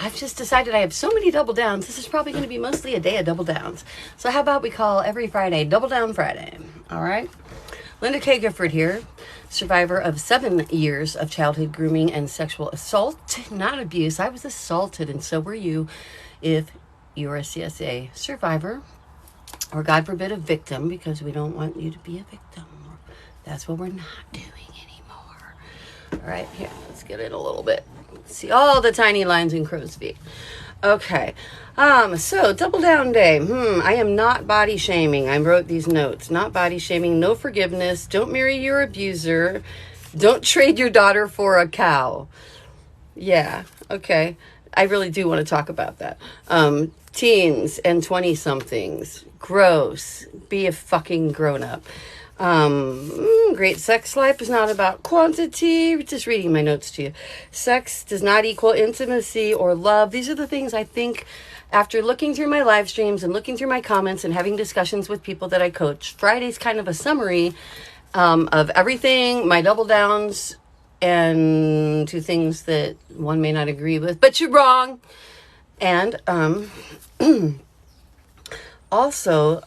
I've just decided I have so many double downs. This is probably going to be mostly a day of double downs. So how about we call every Friday Double Down Friday? All right. Linda K. Gifford here, survivor of 7 years of childhood grooming and sexual assault, not abuse. I was assaulted, and so were you if you're a CSA survivor, or God forbid a victim, because we don't want you to be a victim. That's what we're not doing anymore. All right, here, let's get in a little bit. See all the tiny lines in crow's feet. Okay, so double down day. I am not body shaming. I wrote these notes. Not body shaming, no forgiveness, don't marry your abuser, don't trade your daughter for a cow. Yeah, okay. I really do want to talk about that. Teens and 20-somethings. Gross. Be a fucking grown-up. Great sex life is not about quantity. Just reading my notes to you. Sex does not equal intimacy or love. These are the things I think after looking through my live streams and looking through my comments and having discussions with people that I coach. Friday's kind of a summary of everything, my double downs, and 2 things that one may not agree with, but you're wrong. And also,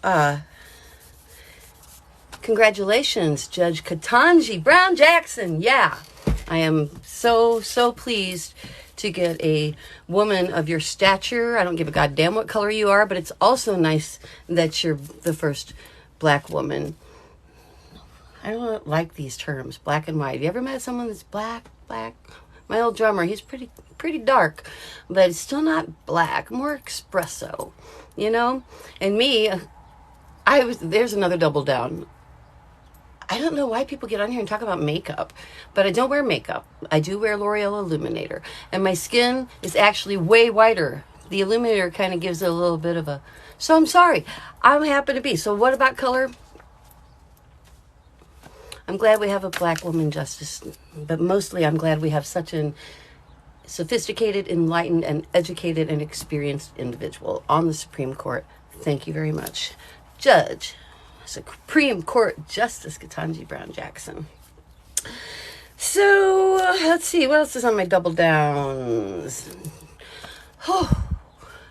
congratulations, Judge Ketanji Brown Jackson. Yeah, I am so pleased to get a woman of your stature. I don't give a goddamn what color you are, but it's also nice that you're the first black woman. I don't like these terms, black and white. Have you ever met someone that's black? My old drummer, he's pretty dark, but it's still not black, more espresso, you know? And me, there's another double down. I don't know why people get on here and talk about makeup, but I don't wear makeup. I do wear L'Oreal Illuminator, and my skin is actually way whiter. The Illuminator kind of gives it a little bit of a... So I'm sorry. I'm happy to be. So what about color? I'm glad we have a black woman justice, but mostly I'm glad we have such an sophisticated, enlightened, and educated and experienced individual on the Supreme Court. Thank you very much. Judge, Supreme Court Justice Ketanji Brown Jackson. So, let's see, what else is on my double downs? Oh,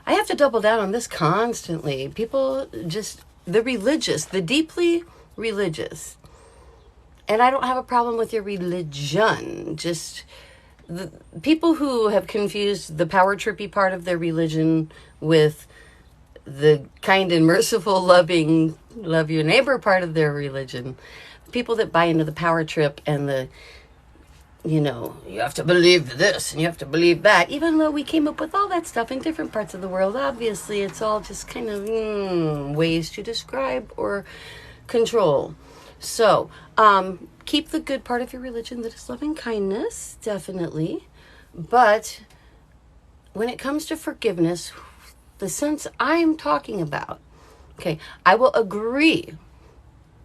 I have to double down on this constantly. People just, the religious, the deeply religious. And I don't have a problem with your religion, just the people who have confused the power trippy part of their religion with the kind and merciful, loving, love your neighbor part of their religion. People that buy into the power trip and the, you know, you have to believe this and you have to believe that. Even though we came up with all that stuff in different parts of the world, obviously it's all just kind of ways to describe or control. So, keep the good part of your religion that is loving kindness, definitely. But when it comes to forgiveness, the sense I'm talking about, okay, I will agree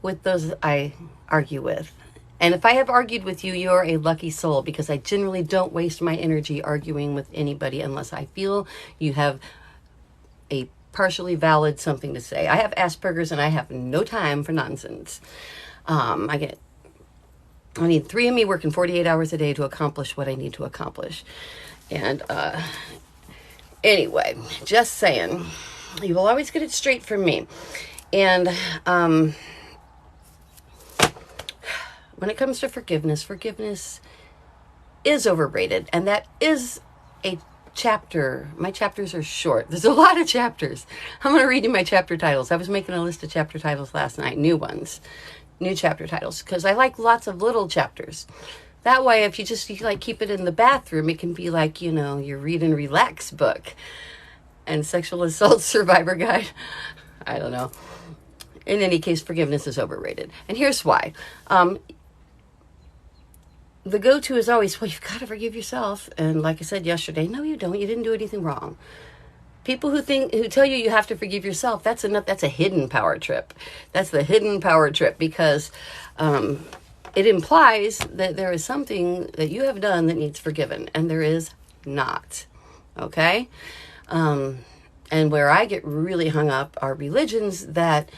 with those I argue with. And if I have argued with you, you're a lucky soul, because I generally don't waste my energy arguing with anybody unless I feel you have a partially valid something to say. I have Asperger's and I have no time for nonsense. I need 3 of me working 48 hours a day to accomplish what I need to accomplish. And anyway, just saying, you will always get it straight from me. And when it comes to forgiveness, forgiveness is overrated. And that is a chapter. My chapters are short. There's a lot of chapters. I'm going to read you my chapter titles. I was making a list of chapter titles last night, new ones. New chapter titles, because I like lots of little chapters. That way, if you like keep it in the bathroom, it can be like, you know, your read and relax book. And sexual assault survivor guide. I don't know. In any case, forgiveness is overrated. And here's why. The go-to is always, well, you've got to forgive yourself. And like I said yesterday, no, you don't. You didn't do anything wrong. People who tell you you have to forgive yourself, that's a hidden power trip. That's the hidden power trip, because it implies that there is something that you have done that needs forgiven, and there is not. Okay? And where I get really hung up are religions that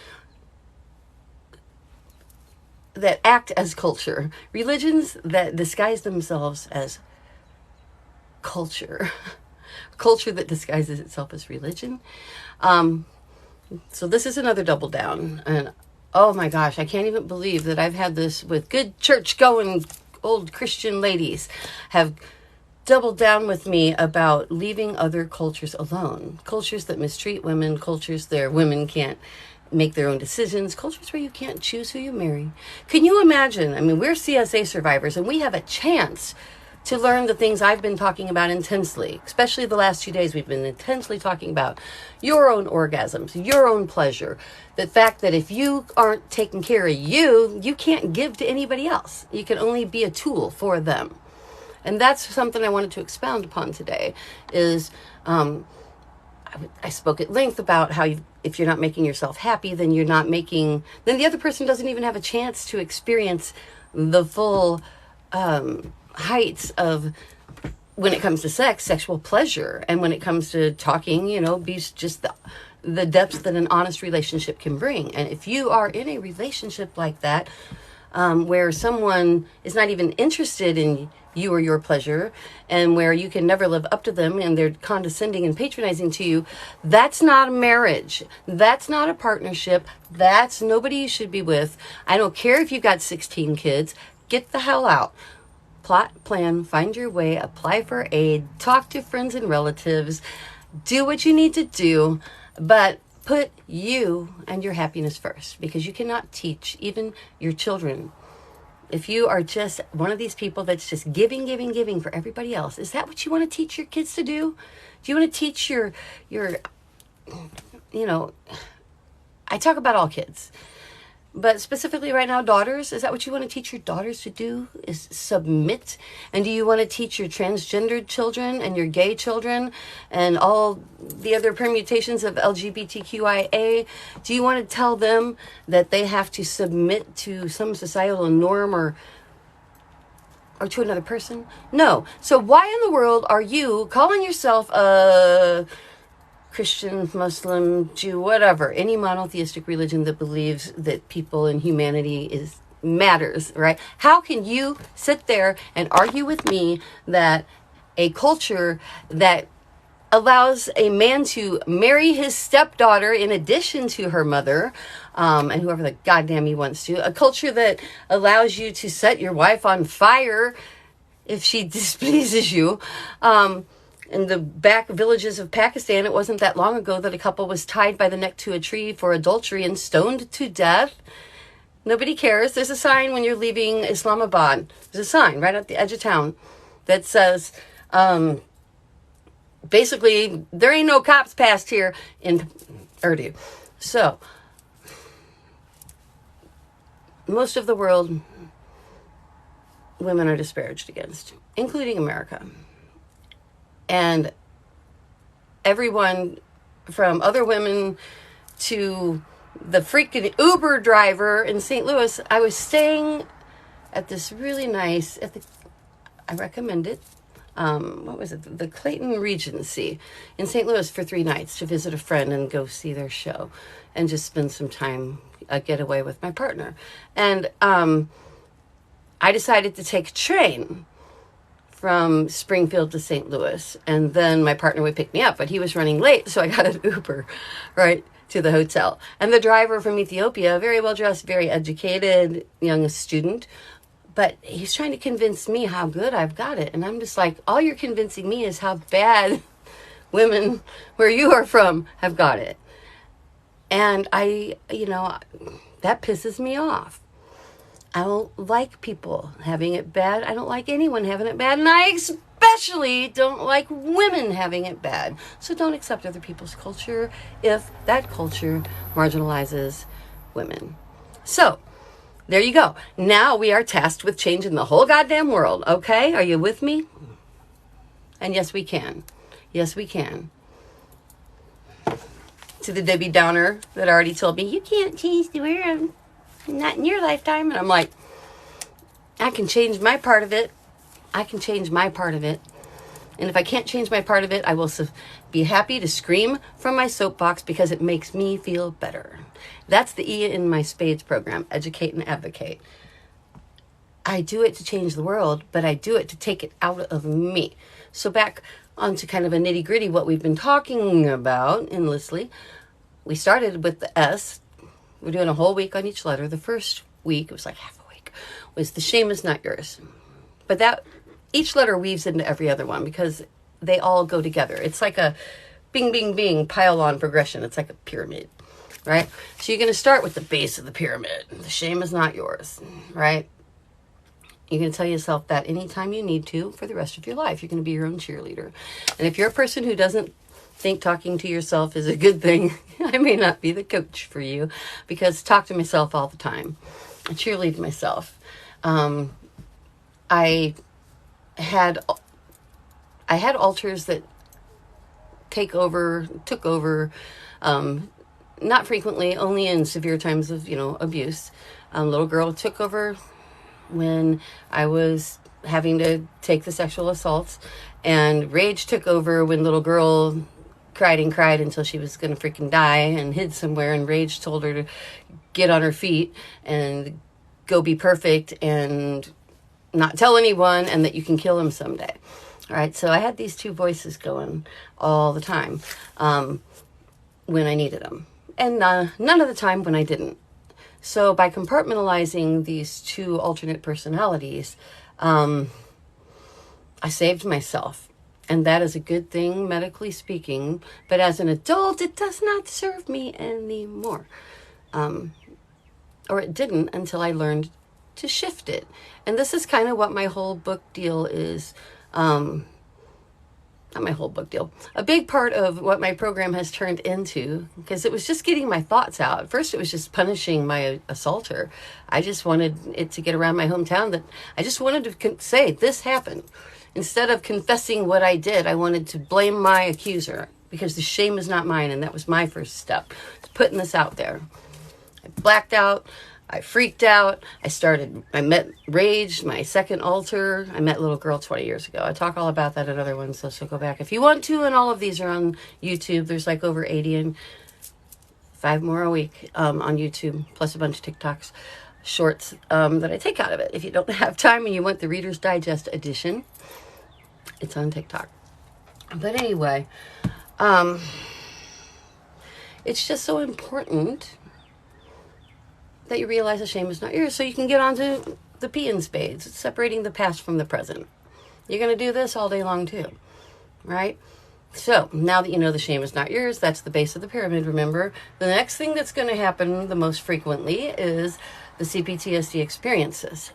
act as culture. Religions that disguise themselves as culture. culture that disguises itself as religion. So this is another double down. And oh my gosh, I can't even believe that I've had this with good church-going old Christian ladies have doubled down with me about leaving other cultures alone. Cultures that mistreat women, cultures where women can't make their own decisions, cultures where you can't choose who you marry. Can you imagine? I mean, we're CSA survivors and we have a chance to learn the things I've been talking about intensely, especially the last 2 days. We've been intensely talking about your own orgasms, your own pleasure. The fact that if you aren't taking care of you, you can't give to anybody else. You can only be a tool for them. And that's something I wanted to expound upon today is I spoke at length about how if you're not making yourself happy, then then the other person doesn't even have a chance to experience the full heights of, when it comes to sex, sexual pleasure. And when it comes to talking, be just the depths that an honest relationship can bring. And if you are in a relationship like that, where someone is not even interested in you or your pleasure, and where you can never live up to them and they're condescending and patronizing to you, that's not a marriage. That's not a partnership. That's nobody you should be with. I don't care if you've got 16 kids. Get the hell out. Plot, plan, find your way, apply for aid, talk to friends and relatives, do what you need to do, but put you and your happiness first, because you cannot teach even your children. If you are just one of these people that's just giving for everybody else, is that what you want to teach your kids to do? Do you want to teach your I talk about all kids, but specifically right now, daughters, is that what you want to teach your daughters to do, is submit? And do you want to teach your transgendered children and your gay children and all the other permutations of LGBTQIA? Do you want to tell them that they have to submit to some societal norm or to another person? No. So why in the world are you calling yourself a Christian, Muslim, Jew, whatever, any monotheistic religion that believes that people and humanity matters, right? How can you sit there and argue with me that a culture that allows a man to marry his stepdaughter in addition to her mother, and whoever the goddamn he wants to, a culture that allows you to set your wife on fire if she displeases you, in the back villages of Pakistan, it wasn't that long ago that a couple was tied by the neck to a tree for adultery and stoned to death. Nobody cares. There's a sign when you're leaving Islamabad. There's a sign right at the edge of town that says, basically, there ain't no cops past here in Urdu. So, most of the world, women are disparaged against, including America. And everyone from other women to the freaking Uber driver in St. Louis, I was staying at this really nice, I recommend it, what was it? The Clayton Regency in St. Louis for 3 nights to visit a friend and go see their show and just spend some time, a getaway with my partner. And I decided to take a train from Springfield to St. Louis, and then my partner would pick me up, but he was running late, so I got an Uber right to the hotel. And the driver from Ethiopia, very well dressed, very educated, young student, but he's trying to convince me how good I've got it. And I'm just like, all you're convincing me is how bad women where you are from have got it. And that pisses me off. I don't like people having it bad. I don't like anyone having it bad. And I especially don't like women having it bad. So don't accept other people's culture if that culture marginalizes women. So there you go. Now we are tasked with changing the whole goddamn world. Okay? Are you with me? And yes, we can. Yes, we can. To the Debbie Downer that already told me, you can't change the world. Not in your lifetime. And I'm like, I can change my part of it. I can change my part of it. And if I can't change my part of it, I will be happy to scream from my soapbox because it makes me feel better. That's the E in my SPADES program, educate and advocate. I do it to change the world, but I do it to take it out of me. So back on to kind of a nitty gritty, what we've been talking about endlessly. We started with the S. We're doing a whole week on each letter. The first week, it was like half a week, was the shame is not yours. But that each letter weaves into every other one because they all go together. It's like a bing, bing, bing pile on progression. It's like a pyramid, right? So you're going to start with the base of the pyramid. The shame is not yours, right? You're going to tell yourself that anytime you need to for the rest of your life. You're going to be your own cheerleader. And if you're a person who doesn't think talking to yourself is a good thing, I may not be the coach for you, because talk to myself all the time. I cheerlead myself. I had alters that took over, not frequently, only in severe times of, abuse. Little girl took over when I was having to take the sexual assaults, and rage took over when little girl cried and cried until she was going to freaking die and hid somewhere, and rage told her to get on her feet and go be perfect and not tell anyone, and that you can kill him someday. All right, so I had these two voices going all the time when I needed them, and none of the time when I didn't. So by compartmentalizing these two alternate personalities, I saved myself. And that is a good thing, medically speaking. But as an adult, it does not serve me anymore. Or it didn't until I learned to shift it. And this is kind of what my whole book deal is. Not my whole book deal. A big part of what my program has turned into, because it was just getting my thoughts out. At first, it was just punishing my assaulter. I just wanted it to get around my hometown that I just wanted to say, this happened. Instead of confessing what I did, I wanted to blame my accuser, because the shame is not mine, and that was my first step, putting this out there. I blacked out. I freaked out. I met Rage, my second alter. I met Little Girl 20 years ago. I talk all about that in other ones, so go back if you want to, and all of these are on YouTube. There's like over 80 and 5 more a week on YouTube, plus a bunch of TikToks, shorts that I take out of it. If you don't have time and you want the Reader's Digest edition, it's on TikTok. But anyway, it's just so important that you realize the shame is not yours, so you can get on to the P in spades. It's separating the past from the present. You're going to do this all day long too, right? So now that you know the shame is not yours, that's the base of the pyramid, remember? The next thing that's going to happen the most frequently is the CPTSD experiences.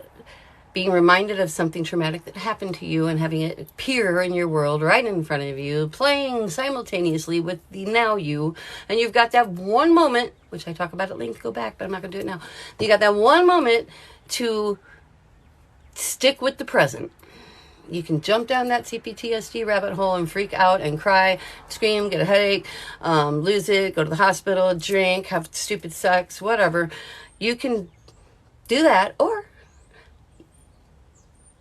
Being reminded of something traumatic that happened to you and having it appear in your world right in front of you, playing simultaneously with the now you. And you've got that one moment, which I talk about at length, go back, but I'm not going to do it now. You got that one moment to stick with the present. You can jump down that CPTSD rabbit hole and freak out and cry, scream, get a headache, lose it, go to the hospital, drink, have stupid sex, whatever. You can do that, or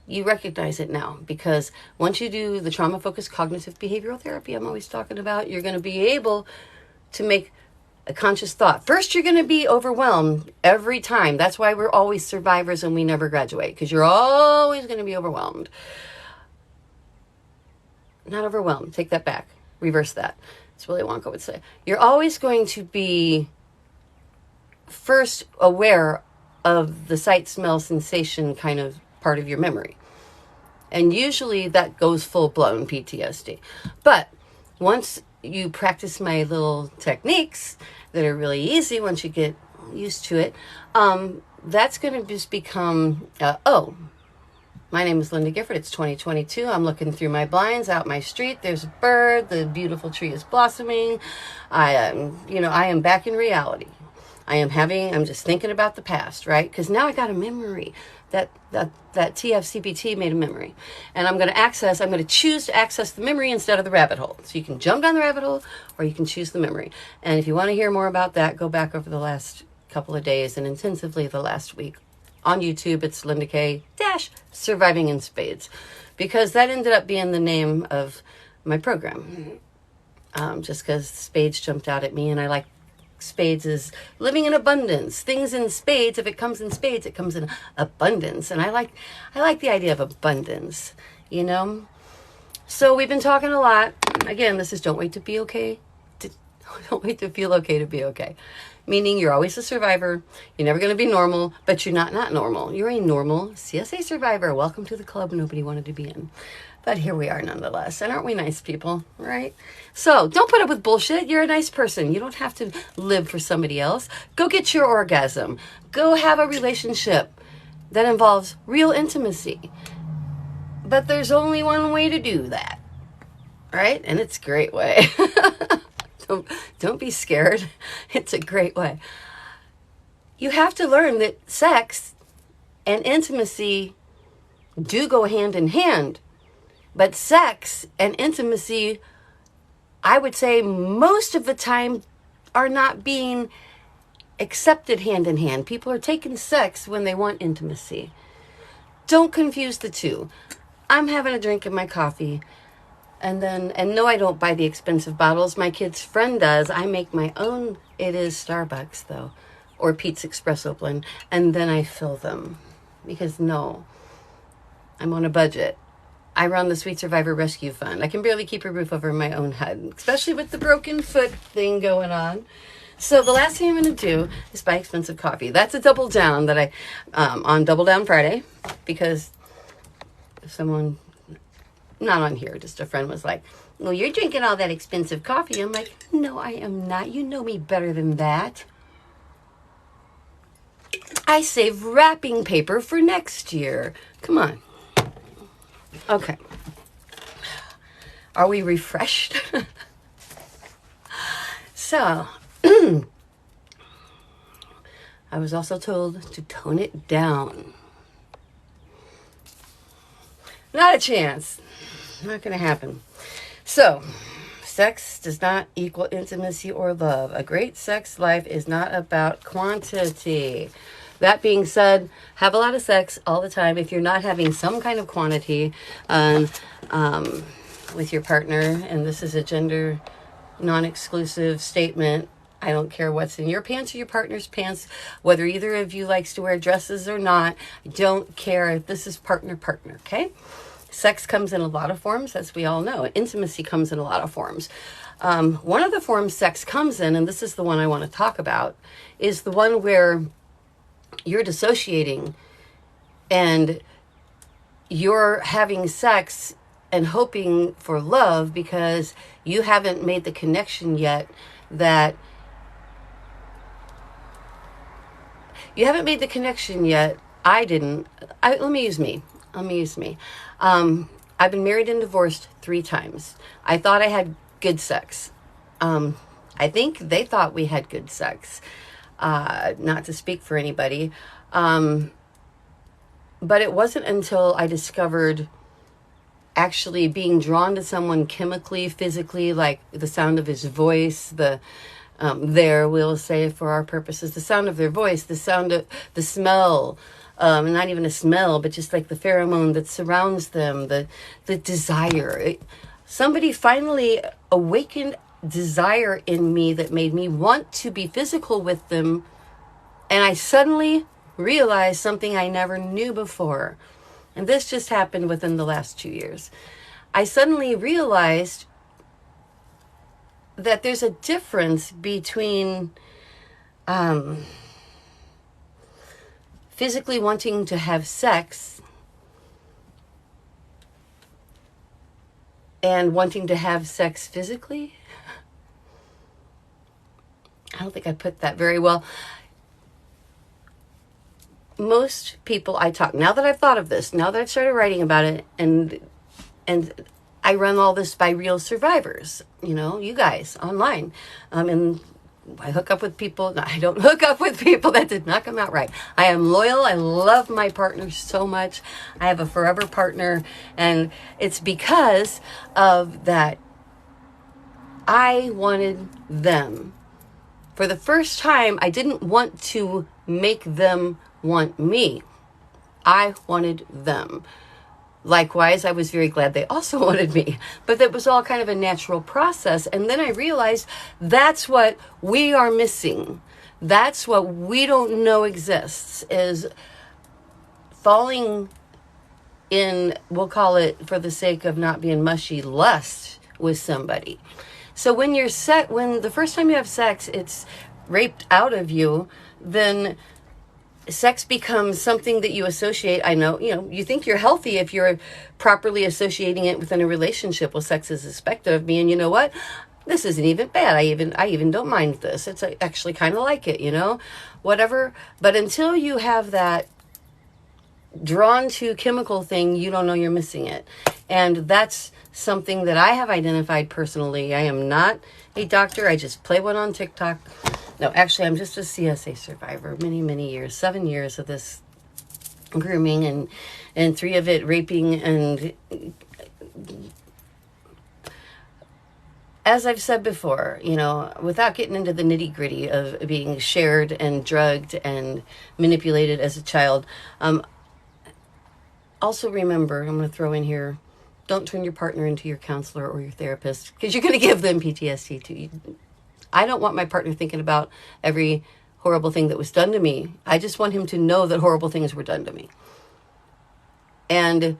you recognize it now, because once you do the trauma-focused cognitive behavioral therapy I'm always talking about, you're going to be able to make a conscious thought. First, you're going to be overwhelmed every time. That's why we're always survivors and we never graduate, because you're always going to be overwhelmed. Not overwhelmed. Take that back. Reverse that. That's Willy Wonka would say. You're always going to be first aware of the sight, smell, sensation kind of part of your memory. And usually that goes full-blown PTSD. But once you practice my little techniques that are really easy once you get used to it, that's going to just become, my name is Linda Gifford. It's 2022. I'm looking through my blinds out my street. There's a bird. The beautiful tree is blossoming. I am back in reality. I'm just thinking about the past, right? Because now I got a memory. That TFCPT made a memory. And I'm going to choose to access the memory instead of the rabbit hole. So you can jump down the rabbit hole, or you can choose the memory. And if you want to hear more about that, go back over the last couple of days and intensively the last week. On YouTube, it's Linda K. Surviving in Spades. Because that ended up being the name of my program. Just because spades jumped out at me, and I like spades is living in abundance. Things in spades, if it comes in spades, it comes in abundance. And I like the idea of abundance, So we've been talking a lot. Again, this is don't wait to be okay. Don't wait to feel okay to be okay. Meaning you're always a survivor. You're never going to be normal, but you're not normal. You're a normal CSA survivor. Welcome to the club nobody wanted to be in. But here we are nonetheless. And aren't we nice people, right? So don't put up with bullshit. You're a nice person. You don't have to live for somebody else. Go get your orgasm. Go have a relationship that involves real intimacy. But there's only one way to do that, right? And it's a great way. Don't be scared. It's a great way. You have to learn that sex and intimacy do go hand in hand. But sex and intimacy, I would say most of the time, are not being accepted hand in hand. People are taking sex when they want intimacy. Don't confuse the two. I'm having a drink of my coffee. And no, I don't buy the expensive bottles. My kid's friend does. I make my own. It is Starbucks, though, or Pete's Espresso blend. And then I fill them. Because, no, I'm on a budget. I run the Sweet Survivor Rescue Fund. I can barely keep a roof over my own head, especially with the broken foot thing going on. So the last thing I'm going to do is buy expensive coffee. That's a double down that I, on Double Down Friday, because someone... not on here, just a friend was like, well, you're drinking all that expensive coffee. I'm like, no, I am not. You know me better than that. I save wrapping paper for next year. Come on. Okay. Are we refreshed? So, I was also told to tone it down. Not a chance. Not going to happen. So, sex does not equal intimacy or love. A great sex life is not about quantity. That being said, have a lot of sex all the time. If you're not having some kind of quantity with your partner, and this is a gender non-exclusive statement, I don't care what's in your pants or your partner's pants, whether either of you likes to wear dresses or not. I don't care. This is partner, okay? Sex comes in a lot of forms, as we all know. Intimacy comes in a lot of forms. One of the forms sex comes in, and this is the one I want to talk about, is the one where you're dissociating and you're having sex and hoping for love because you haven't made the connection yet that... You haven't made the connection yet. I didn't. Let me use me. I've been married and divorced 3 times. I thought I had good sex. I think they thought we had good sex. Not to speak for anybody. But it wasn't until I discovered actually being drawn to someone chemically, physically, like the sound of his voice, we'll say for our purposes, the sound of their voice, the sound of the smell, not even a smell, but just like the pheromone that surrounds them, the desire. Somebody finally awakened desire in me that made me want to be physical with them. And I suddenly realized something I never knew before. And this just happened within the last 2 years. I suddenly realized that there's a difference between physically wanting to have sex and wanting to have sex physically. I don't think I put that very well. Most people I talk, now that I've thought of this, now that I've started writing about it, and I run all this by real survivors, you guys online. And I hook up with people. No, I don't hook up with people that did not come out right. I am loyal. I love my partner so much. I have a forever partner. And it's because of that. I wanted them. For the first time, I didn't want to make them want me. I wanted them. Likewise, I was very glad they also wanted me. But that was all kind of a natural process. And then I realized that's what we are missing. That's what we don't know exists, is falling we'll call it, for the sake of not being mushy, lust with somebody. So when when the first time you have sex, it's raped out of you, then sex becomes something that you associate. I know, you think you're healthy if you're properly associating it within a relationship. Well, sex is expected of me, and you know what? This isn't even bad. I even don't mind this. It's actually kind of like it, whatever. But until you have that drawn to chemical thing, you don't know you're missing it. And that's something that I have identified personally. I am not a doctor. I just play one on TikTok. No, actually, I'm just a CSA survivor. Many, many years, 7 years of this grooming, and 3 of it raping. And as I've said before, without getting into the nitty gritty of being shared and drugged and manipulated as a child, also remember, I'm going to throw in here, don't turn your partner into your counselor or your therapist, because you're going to give them PTSD too. I don't want my partner thinking about every horrible thing that was done to me. I just want him to know that horrible things were done to me. And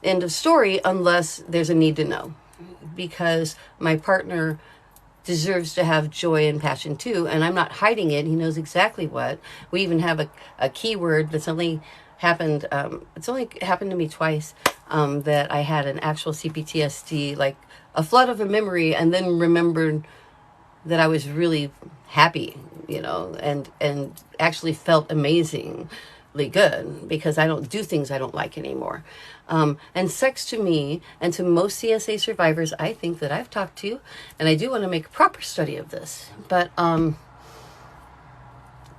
end of story, unless there's a need to know. Because my partner deserves to have joy and passion too, and I'm not hiding it. He knows exactly what. We even have a keyword that's only happened, it's only happened to me twice, that I had an actual CPTSD, like a flood of a memory, and then remembered that I was really happy, and actually felt amazingly good, because I don't do things I don't like anymore. And sex to me, and to most CSA survivors I think that I've talked to, and I do want to make a proper study of this, but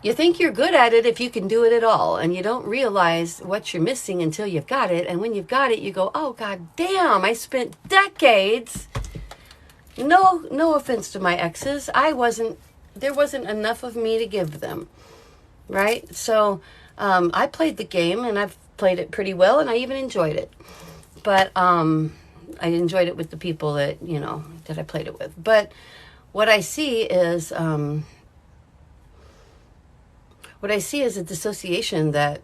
you think you're good at it if you can do it at all, and you don't realize what you're missing until you've got it. And when you've got it, you go, oh god damn, I spent decades. No offense to my exes, there wasn't enough of me to give them, right? So I played the game, and I've played it pretty well, and I even enjoyed it. But I enjoyed it with the people that I played it with. But what I see is a dissociation that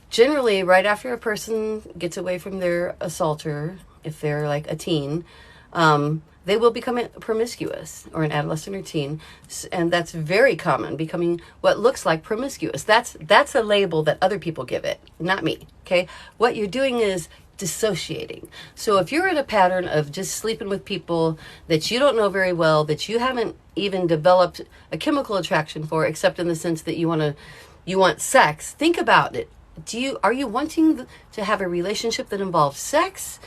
generally right after a person gets away from their assaulter, if they're like a teen, they will become promiscuous, or an adolescent or teen, and that's very common, becoming what looks like promiscuous. That's a label that other people give it, not me, okay? What you're doing is dissociating. So if you're in a pattern of just sleeping with people that you don't know very well, that you haven't even developed a chemical attraction for, except in the sense that you want sex, think about it. Are you wanting to have a relationship that involves sex?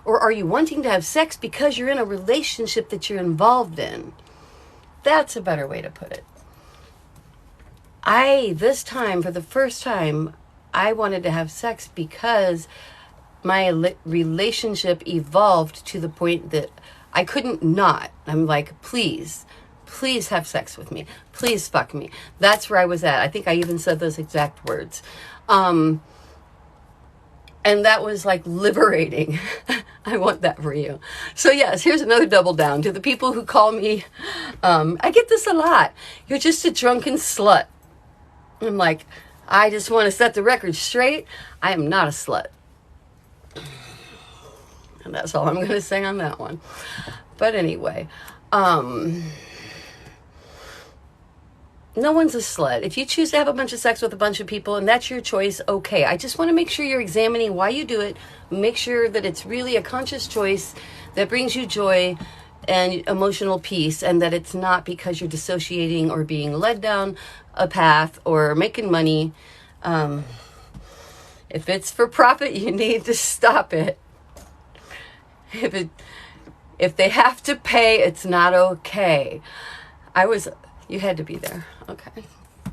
Or are you wanting to have sex because you're in a relationship that you're involved in? That's a better way to put it. This time, for the first time, I wanted to have sex because my relationship evolved to the point that I couldn't not. I'm like, please have sex with me. Please fuck me. That's where I was at. I think I even said those exact words. And that was like liberating. I want that for you. So yes, here's another double down to the people who call me. I get this a lot. You're just a drunken slut. I'm like, I just want to set the record straight. I am not a slut. And that's all I'm going to say on that one. But anyway, no one's a slut. If you choose to have a bunch of sex with a bunch of people and that's your choice, okay. I just want to make sure you're examining why you do it. Make sure that it's really a conscious choice that brings you joy and emotional peace, and that it's not because you're dissociating or being led down a path or making money. If it's for profit, you need to stop it. If they have to pay, it's not okay. You had to be there. Okay.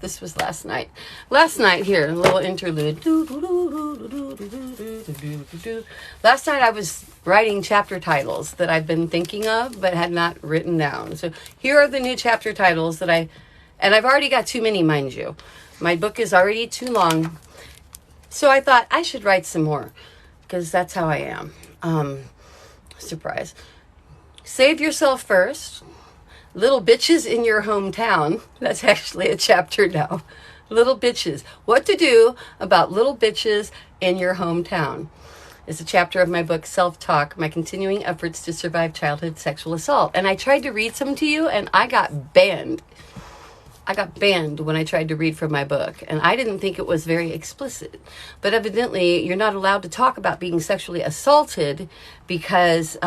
This was last night. Last night, here, a little interlude. Last night I was writing chapter titles that I've been thinking of but had not written down. So here are the new chapter titles and I've already got too many, mind you. My book is already too long. So I thought I should write some more, because that's how I am. Surprise. Save yourself first. Little bitches in your hometown. That's actually a chapter now. Little bitches. What to do about little bitches in your hometown. It's a chapter of my book, Self-Talk, My Continuing Efforts to Survive Childhood Sexual Assault. And I tried to read some to you, and I got banned. I got banned when I tried to read from my book, and I didn't think it was very explicit. But evidently, you're not allowed to talk about being sexually assaulted because,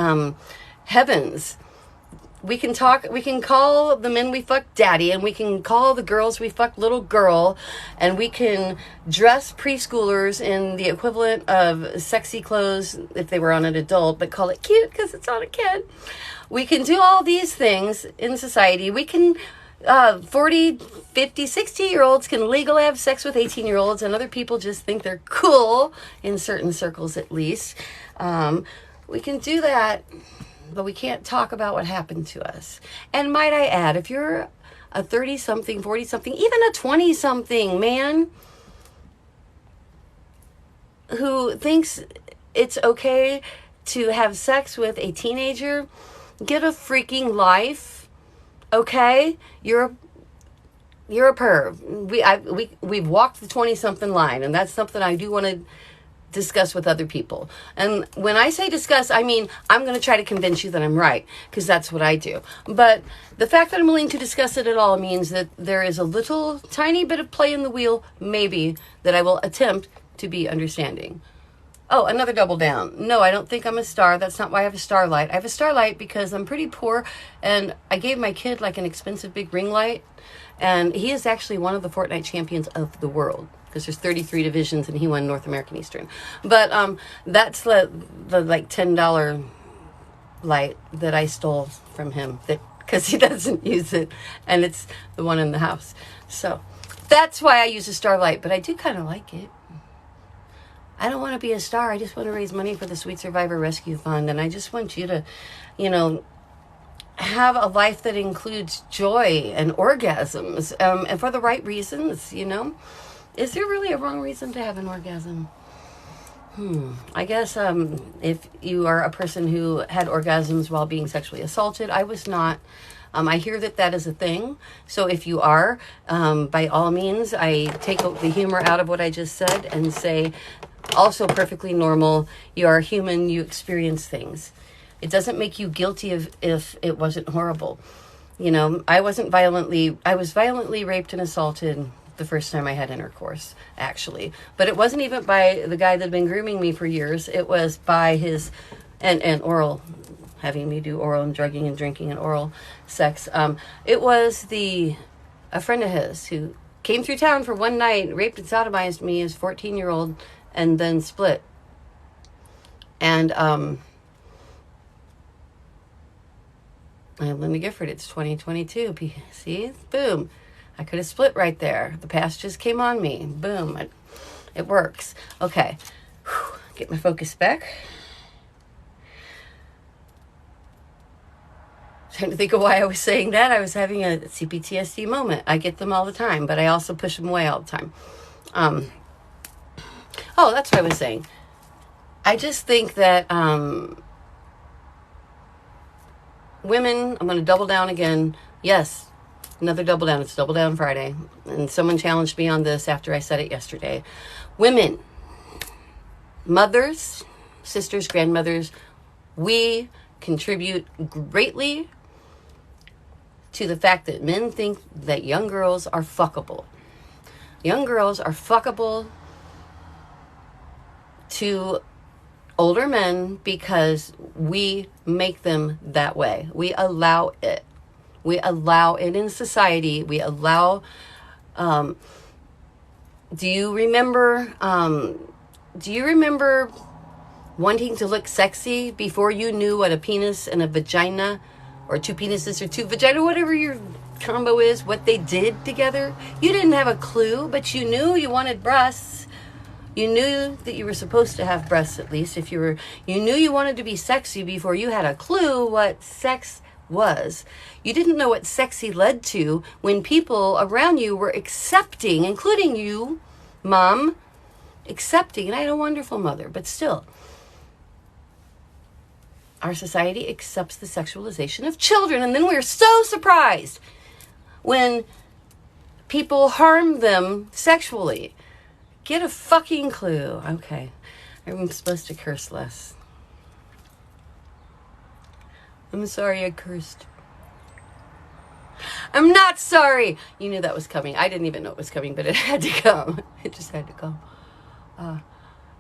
heavens, we can call the men we fuck daddy, and we can call the girls we fuck little girl, and we can dress preschoolers in the equivalent of sexy clothes if they were on an adult, but call it cute because it's on a kid. We can do all these things in society. We can, 40, 50, 60-year-olds can legally have sex with 18-year-olds, and other people just think they're cool, in certain circles at least. We can do that, but we can't talk about what happened to us. And might I add, if you're a 30-something, 40-something, even a 20-something man who thinks it's okay to have sex with a teenager, get a freaking life, okay? You're a perv. We've walked the 20-something line, and that's something I do want to discuss with other people. And when I say discuss, I mean I'm going to try to convince you that I'm right, because that's what I do. But the fact that I'm willing to discuss it at all means that there is a little tiny bit of play in the wheel, maybe, that I will attempt to be understanding. Oh, another double down. No, I don't think I'm a star. That's not why I have a starlight. I have a starlight because I'm pretty poor, and I gave my kid like an expensive big ring light, and he is actually one of the Fortnite champions of the world, because there's 33 divisions and he won North American Eastern. But that's the like $10 light that I stole from him, that because he doesn't use it, and it's the one in the house. So that's why I use a starlight, but I do kind of like it. I don't want to be a star. I just want to raise money for the Sweet Survivor Rescue Fund, and I just want you to, have a life that includes joy and orgasms, and for the right reasons, Is there really a wrong reason to have an orgasm? I guess if you are a person who had orgasms while being sexually assaulted, I was not. I hear that is a thing. So if you are, by all means, I take the humor out of what I just said and say, also perfectly normal. You are human. You experience things. It doesn't make you guilty if it wasn't horrible. I was violently raped and assaulted the first time I had intercourse, actually. But it wasn't even by the guy that had been grooming me for years. It was by his, and oral, having me do oral and drugging and drinking and oral sex. It was a friend of his who came through town for one night, raped and sodomized me as 14-year-old, and then split. And I have Linda Gifford. It's 2022. See? Boom. I could have split right there. The past just came on me. Boom. It works. Okay. Whew. Get my focus back. Trying to think of why I was saying that. I was having a CPTSD moment. I get them all the time, but I also push them away all the time. That's what I was saying. I just think that women, I'm going to double down again. Yes. Another double down. It's Double Down Friday. And someone challenged me on this after I said it yesterday. Women, mothers, sisters, grandmothers, we contribute greatly to the fact that men think that young girls are fuckable. Young girls are fuckable to older men because we make them that way. We allow it. We allow it in society. We allow, do you remember wanting to look sexy before you knew what a penis and a vagina, or two penises or two vagina, whatever your combo is, what they did together? You didn't have a clue, but you knew you wanted breasts. You knew that you were supposed to have breasts, at least. You knew you wanted to be sexy before you had a clue what sex was. You didn't know what sexy led to when people around you were accepting, including you, Mom, accepting. And I had a wonderful mother, but still, our society accepts the sexualization of children. And then we're so surprised when people harm them sexually. Get a fucking clue. Okay. I'm supposed to curse less. I'm sorry I cursed. I'm not sorry. You knew that was coming. I didn't even know it was coming, but it had to come. It just had to come.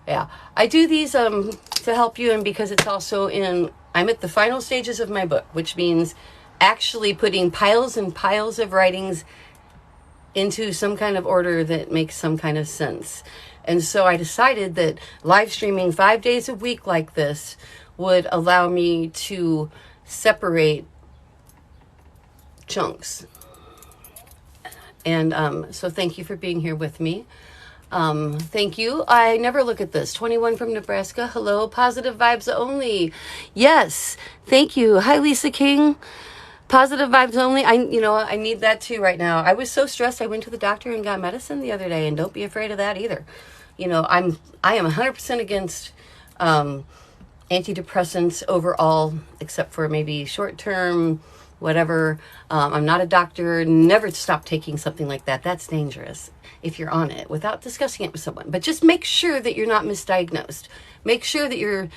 Yeah. I do these to help you, and because it's also I'm at the final stages of my book, which means actually putting piles and piles of writings into some kind of order that makes some kind of sense. And so I decided that live streaming 5 days a week like this would allow me to separate chunks. And so thank you for being here with me. Thank you. I never look at this. 21 from Nebraska. Hello. Positive vibes only. Yes. Thank you. Hi, Lisa King. Positive vibes only. I need that too right now. I was so stressed. I went to the doctor and got medicine the other day, and don't be afraid of that either. I am 100% against antidepressants overall, except for maybe short term, whatever. I'm not a doctor. Never stop taking something like that. That's dangerous if you're on it without discussing it with someone. But just make sure that you're not misdiagnosed. Make sure that you're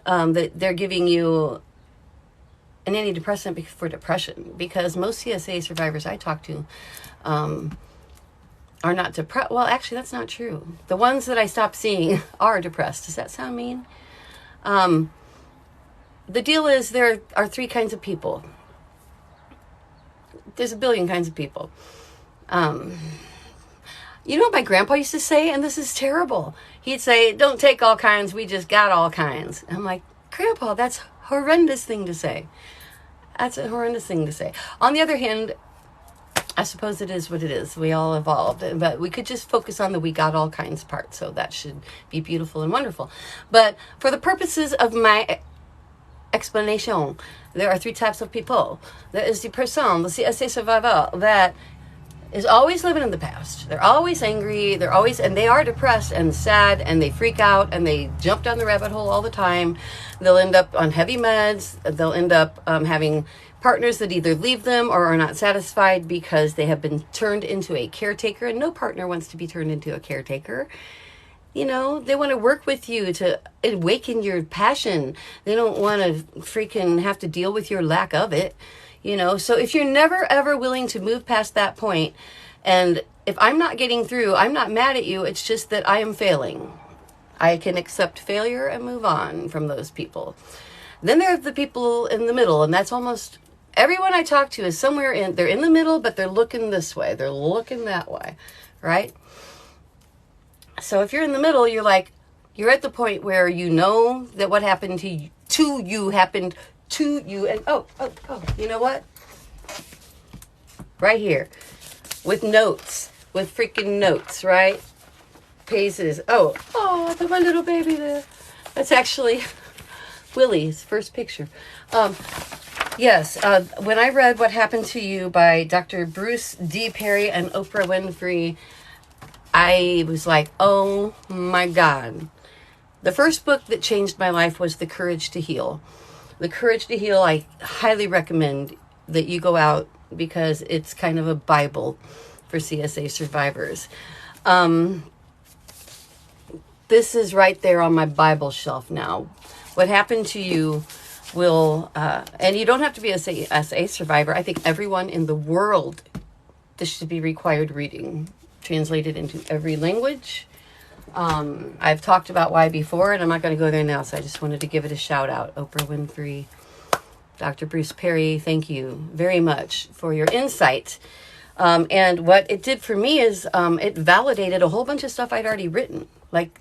that they're giving you an antidepressant for depression, because most CSA survivors I talk to are not depressed. Well, actually, that's not true. The ones that I stopped seeing are depressed. Does that sound mean? The deal is there are 3 kinds of people. There's a billion kinds of people. You know what my grandpa used to say, and this is terrible. He'd say, "Don't take all kinds, we just got all kinds." I'm like, Grandpa, that's a horrendous thing to say. That's a horrendous thing to say. On the other hand, I suppose it is what it is. We all evolved, but we could just focus on the we got all kinds part. So that should be beautiful and wonderful. But for the purposes of my explanation, there are 3 types of people. There is the person, the CSA survivor, that is always living in the past. They're always angry. And they are depressed and sad, and they freak out, and they jump down the rabbit hole all the time. They'll end up on heavy meds. They'll end up having partners that either leave them or are not satisfied because they have been turned into a caretaker, and no partner wants to be turned into a caretaker. They want to work with you to awaken your passion. They don't want to freaking have to deal with your lack of it. So if you're never ever willing to move past that point, and if I'm not getting through, I'm not mad at you. It's just that I am failing. I can accept failure and move on from those people. Then there are the people in the middle, and that's almost everyone I talk to is somewhere they're in the middle, but they're looking this way. They're looking that way, right? So if you're in the middle, you're at the point where you know that what happened to you happened to you. And oh, you know what? Right here. With notes. With freaking notes, right? Pages. Oh, my little baby there. That's actually Willie's first picture. Yes, when I read What Happened to You by Dr. Bruce D. Perry and Oprah Winfrey, I was like, oh my God. The first book that changed my life was The Courage to Heal. The Courage to Heal, I highly recommend that you go out, because it's kind of a Bible for CSA survivors. This is right there on my Bible shelf now. What Happened to You will, and you don't have to be a CSA survivor. I think everyone in the world, this should be required reading, translated into every language. I've talked about why before, and I'm not going to go there now, so I just wanted to give it a shout out. Oprah Winfrey, Dr. Bruce Perry, thank you very much for your insight. And what it did for me is it validated a whole bunch of stuff I'd already written. Like,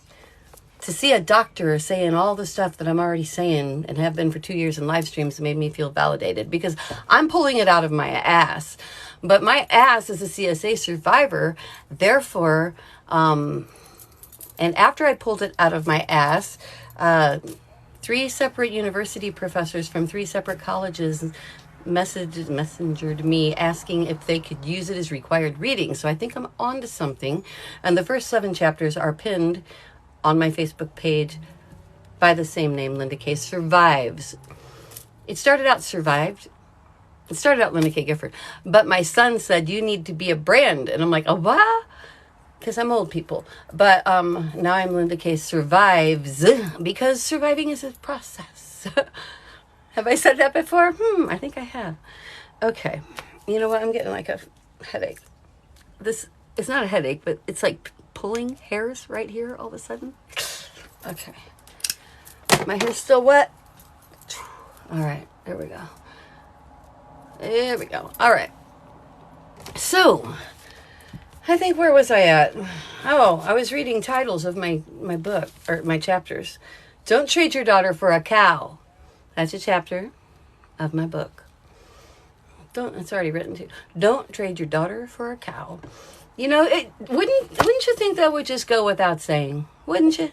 to see a doctor saying all the stuff that I'm already saying and have been for 2 years in live streams made me feel validated, because I'm pulling it out of my ass. But my ass is a CSA survivor, therefore, and after I pulled it out of my ass, 3 separate university professors from 3 separate colleges messengered me asking if they could use it as required reading. So I think I'm onto something. And the first 7 chapters are pinned on my Facebook page by the same name, Linda K. Survives. It started out Linda K. Gifford. But my son said, you need to be a brand. And I'm like, oh, what? because I'm old people. But now I'm Linda K. Survives, because surviving is a process. Have I said that before? I think I have. Okay. You know what? I'm getting like a headache. This is not a headache, but it's like pulling hairs right here all of a sudden. Okay. My hair's still wet. All right. There we go. There we go. All right. So, I think, where was I at? Oh, I was reading titles of my book, or my chapters. Don't trade your daughter for a cow. That's a chapter of my book. It's already written too. Don't trade your daughter for a cow. You know, wouldn't you think that would just go without saying? Wouldn't you?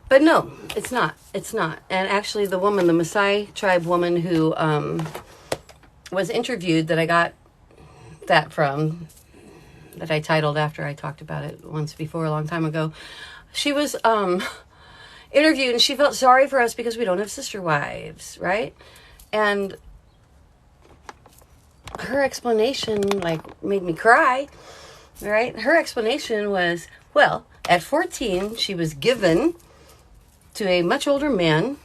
But no, it's not. It's not. And actually, the woman, the Maasai tribe woman who was interviewed, that I got that from, that I titled after I talked about it once before a long time ago, she was interviewed, and she felt sorry for us because we don't have sister wives, right? And her explanation, like, made me cry, right? Her explanation was, well, at 14, she was given to a much older man,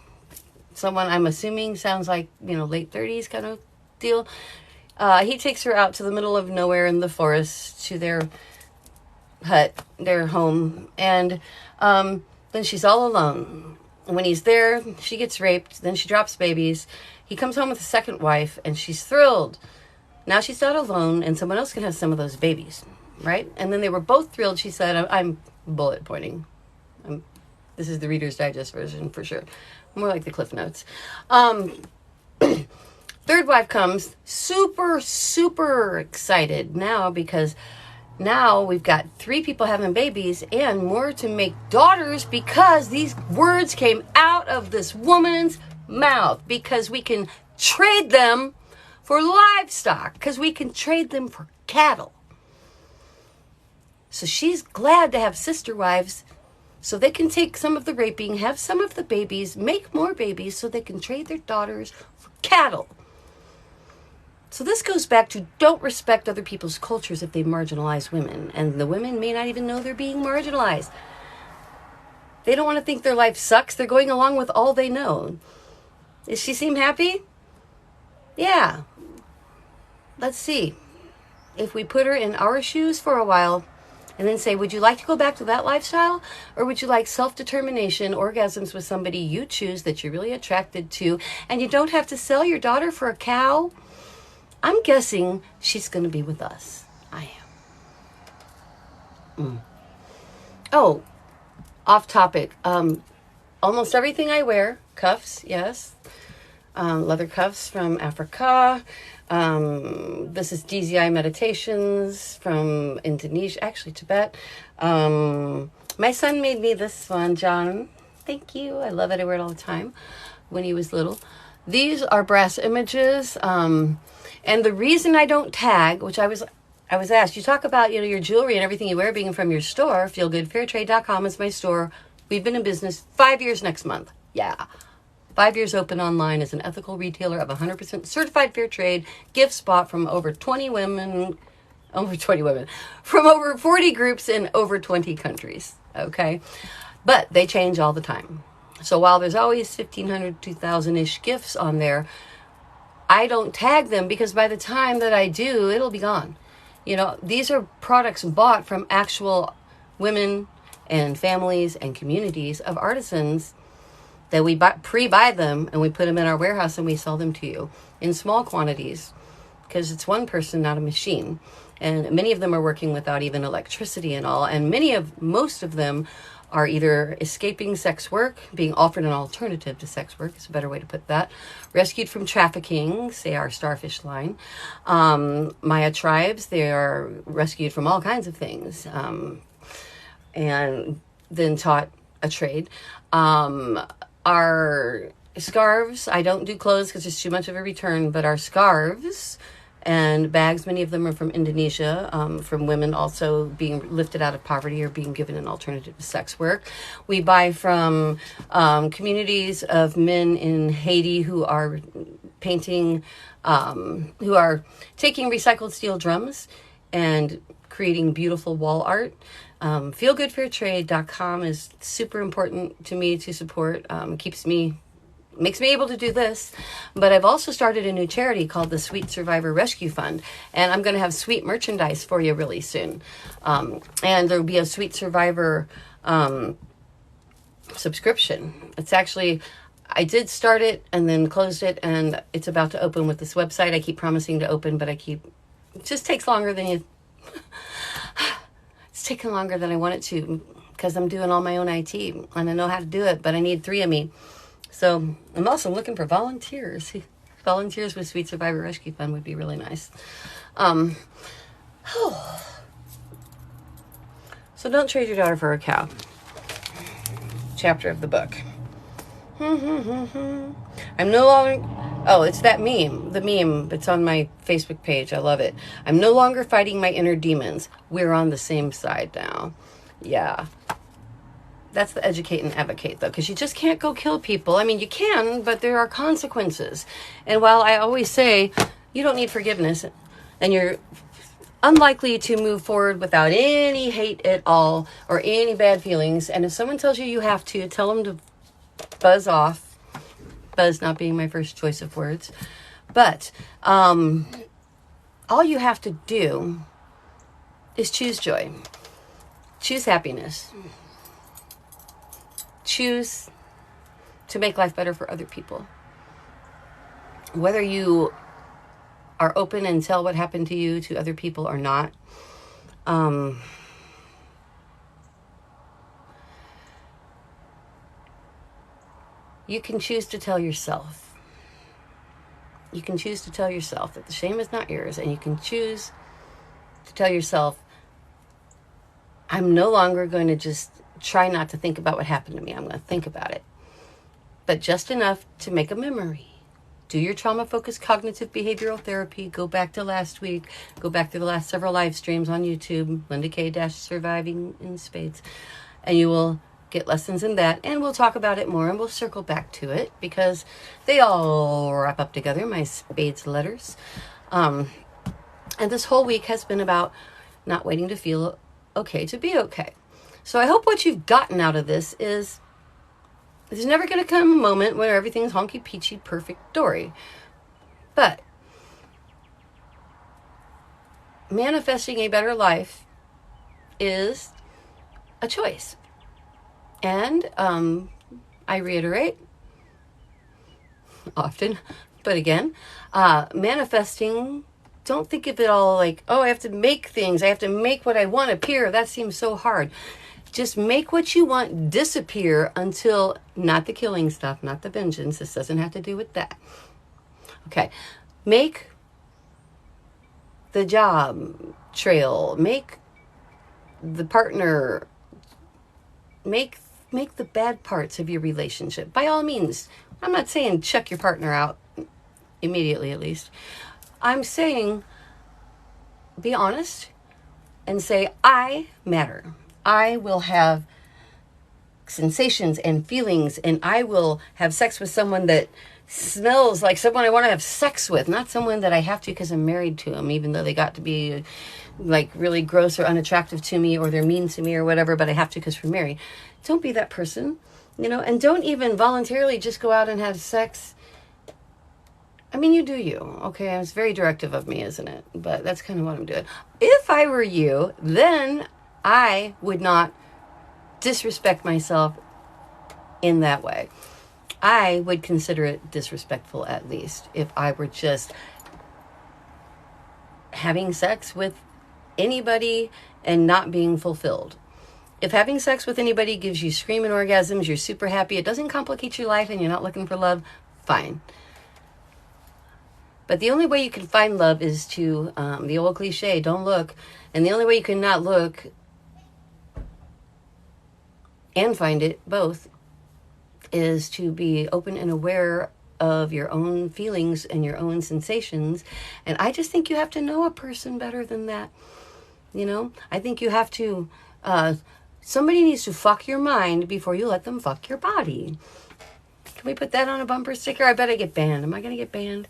someone I'm assuming sounds like, late 30s kind of deal. He takes her out to the middle of nowhere in the forest to their hut, their home, and then she's all alone. And when he's there, she gets raped, then she drops babies. He comes home with a second wife, and she's thrilled. Now she's not alone, and someone else can have some of those babies, right? And then they were both thrilled. She said, I'm bullet pointing. This is the Reader's Digest version for sure. More like the Cliff Notes. Third wife comes, super, super excited now, because now we've got 3 people having babies and more to make daughters, because these words came out of this woman's mouth, because we can trade them for livestock, because we can trade them for cattle. So she's glad to have sister wives, so they can take some of the raping, have some of the babies, make more babies, so they can trade their daughters for cattle. So this goes back to, don't respect other people's cultures if they marginalize women. And the women may not even know they're being marginalized. They don't want to think their life sucks. They're going along with all they know. Does she seem happy? Yeah. Let's see. If we put her in our shoes for a while, and then say, would you like to go back to that lifestyle? Or would you like self-determination, orgasms with somebody you choose that you're really attracted to, and you don't have to sell your daughter for a cow? I'm guessing she's going to be with us. I am. Oh, off topic. Almost everything I wear, cuffs, yes. Leather cuffs from Africa. This is DZI Meditations from Indonesia, actually Tibet. My son made me this one, John. Thank you. I love it. I wear it all the time when he was little. These are brass images. And the reason I don't tag, which I was asked, you talk about, your jewelry and everything you wear being from your store. feelgoodfairtrade.com is my store. We've been in business 5 years next month. Yeah. 5 years open online as an ethical retailer of 100% certified fair trade, gifts bought from over 20 women, from over 40 groups in over 20 countries. Okay. But they change all the time. So while there's always 1,500, 2,000-ish gifts on there, I don't tag them, because by the time that I do, it'll be gone. These are products bought from actual women and families and communities of artisans that we pre-buy them, and we put them in our warehouse, and we sell them to you in small quantities, because it's one person, not a machine. And many of them are working without even electricity and all. And most of them are either escaping sex work, being offered an alternative to sex work, is a better way to put that, rescued from trafficking, say our Starfish line, Maya tribes, they are rescued from all kinds of things, and then taught a trade. Our scarves, I don't do clothes because it's too much of a return, but our scarves and bags, many of them are from Indonesia, from women also being lifted out of poverty or being given an alternative to sex work. We buy from communities of men in Haiti who are painting, who are taking recycled steel drums and creating beautiful wall art. Feelgoodfairtrade.com is super important to me to support. Makes me able to do this. But I've also started a new charity called the Sweet Survivor Rescue Fund, and I'm going to have sweet merchandise for you really soon. And there'll be a Sweet Survivor subscription. It's actually, I did start it and then closed it, and it's about to open with this website. I keep promising to open, but it just takes longer than it's taking longer than I want it to, because I'm doing all my own IT and I know how to do it, but I need 3 of me. So I'm also looking for volunteers. Volunteers with Sweet Survivor Rescue Fund would be really nice. So don't trade your daughter for a cow. Chapter of the book. I'm no longer... Oh, it's that meme. The meme. It's on my Facebook page. I love it. I'm no longer fighting my inner demons. We're on the same side now. Yeah. That's the educate and advocate, though, because you just can't go kill people. I mean, you can, but there are consequences. And while I always say you don't need forgiveness, and you're unlikely to move forward without any hate at all or any bad feelings, and if someone tells you you have to, tell them to buzz off. Buzz not being my first choice of words. But all you have to do is choose joy. Choose happiness. Choose to make life better for other people. Whether you are open and tell what happened to you to other people or not, you can choose to tell yourself. You can choose to tell yourself that the shame is not yours, and you can choose to tell yourself, I'm no longer going to just try not to think about what happened to me. I'm going to think about it. But just enough to make a memory. Do your trauma-focused cognitive behavioral therapy. Go back to last week. Go back to the last several live streams on YouTube. Linda K-Surviving in Spades. And you will get lessons in that. And we'll talk about it more, and we'll circle back to it because they all wrap up together, my Spades letters. And this whole week has been about not waiting to feel okay to be okay. So I hope what you've gotten out of this is there's never going to come a moment where everything's honky peachy perfect dory. But manifesting a better life is a choice. And I reiterate often, but again, manifesting, don't think of it all like, oh, I have to make things. I have to make what I want appear. That seems so hard. Just make what you want disappear until, not the killing stuff, not the vengeance. This doesn't have to do with that. Okay. Make the job trail. Make the partner. Make the bad parts of your relationship. By all means, I'm not saying check your partner out immediately, at least. I'm saying be honest and say, I matter. I will have sensations and feelings, and I will have sex with someone that smells like someone I want to have sex with, not someone that I have to because I'm married to them, even though they got to be like really gross or unattractive to me, or they're mean to me or whatever, but I have to because we're married. Don't be that person, and don't even voluntarily just go out and have sex. I mean, you do you, okay? It's very directive of me, isn't it? But that's kind of what I'm doing. If I were you, then I would not disrespect myself in that way. I would consider it disrespectful, at least, if I were just having sex with anybody and not being fulfilled. If having sex with anybody gives you screaming orgasms, you're super happy, it doesn't complicate your life, and you're not looking for love, fine. But the only way you can find love is to, the old cliche, don't look. And the only way you can not look and find it, both, is to be open and aware of your own feelings and your own sensations. And I just think you have to know a person better than that. I think you have to, somebody needs to fuck your mind before you let them fuck your body. Can we put that on a bumper sticker? I bet I get banned. Am I going to get banned?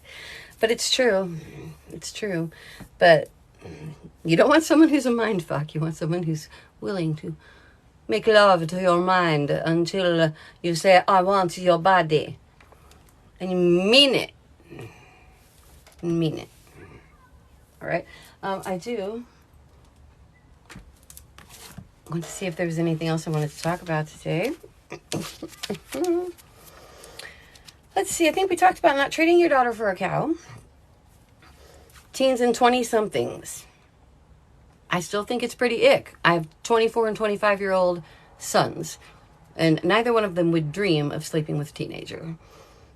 But it's true. It's true. But You don't want someone who's a mind fuck. You want someone who's willing to make love to your mind until you say, I want your body. And you mean it. Mean it. All right. I do want to see if there was anything else I wanted to talk about today. Let's see. I think we talked about not trading your daughter for a cow. Teens and 20-somethings. I still think it's pretty ick. I have 24 and 25-year-old sons, and neither one of them would dream of sleeping with a teenager,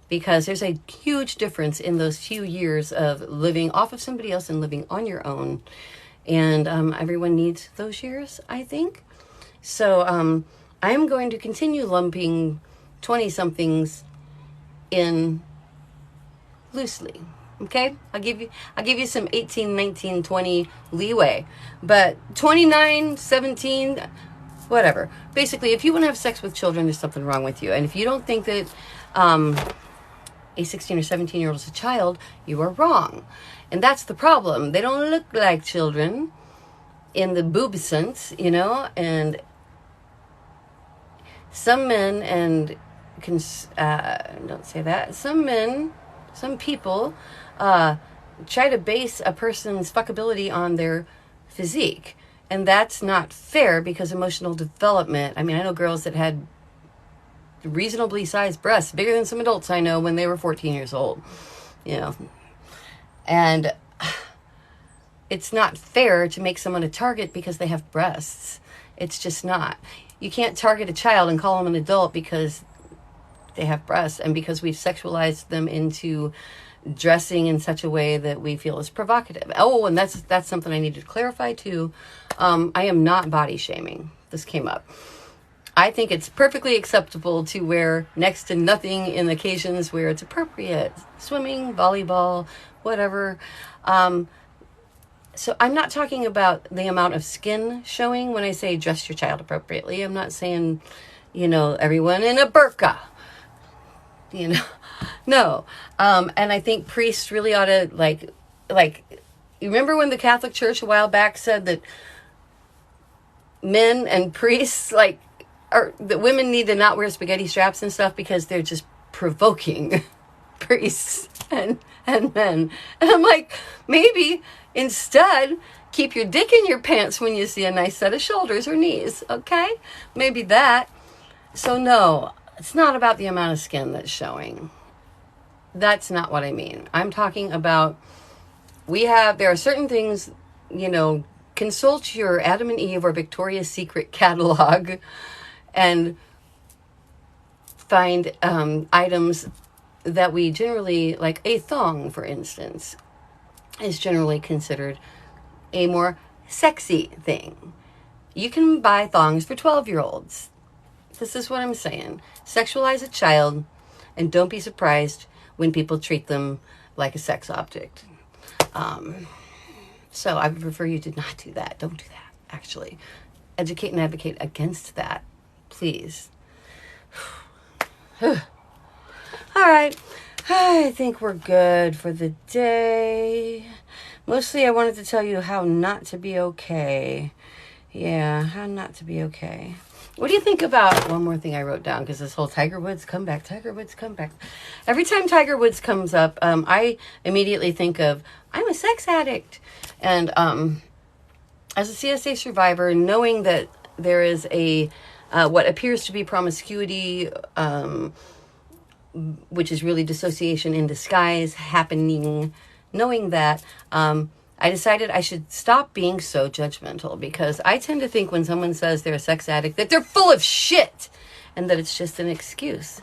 because there's a huge difference in those few years of living off of somebody else and living on your own. And everyone needs those years, I think. So I am going to continue lumping 20-somethings in loosely. Okay? I'll give you some 18, 19, 20 leeway. But 29, 17, whatever. Basically, if you want to have sex with children, there's something wrong with you. And if you don't think that a 16 or 17-year-old is a child, you are wrong. And that's the problem. They don't look like children in the boob sense, you know, and some men and don't say that. Some people try to base a person's fuckability on their physique. And that's not fair, because emotional development, I mean, I know girls that had reasonably sized breasts, bigger than some adults I know, when they were 14 years old, you know. And it's not fair to make someone a target because they have breasts. It's just not. You can't target a child and call them an adult because they have breasts, and because we've sexualized them into dressing in such a way that we feel is provocative. Oh, and that's something I needed to clarify too. I am not body shaming. This came up. I think it's perfectly acceptable to wear next to nothing in occasions where it's appropriate. Swimming, volleyball, whatever. So I'm not talking about the amount of skin showing when I say dress your child appropriately. I'm not saying, you know, everyone in a burqa. You know, no. And I think priests really ought to, like, you remember when the Catholic Church a while back said that men and priests, like, or that women need to not wear spaghetti straps and stuff because they're just provoking priests and men. And I'm like, maybe instead keep your dick in your pants when you see a nice set of shoulders or knees, okay? Maybe that. So no, it's not about the amount of skin that's showing. That's not what I mean. I'm talking about, there are certain things, you know, consult your Adam and Eve or Victoria's Secret catalog and find items that we generally, like a thong, for instance, is generally considered a more sexy thing. You can buy thongs for 12-year-olds. This is what I'm saying. Sexualize a child, and don't be surprised when people treat them like a sex object. So I would prefer you to not do that. Don't do that, actually. Educate and advocate against that, please. All right. I think we're good for the day. Mostly I wanted to tell you how not to be okay. Yeah, how not to be okay. What do you think about, one more thing I wrote down, because this whole Tiger Woods comeback. Every time Tiger Woods comes up, I immediately think of, I'm a sex addict. And as a CSA survivor, knowing that there is a, what appears to be promiscuity, which is really dissociation in disguise happening, knowing that, I decided I should stop being so judgmental, because I tend to think when someone says they're a sex addict that they're full of shit and that it's just an excuse.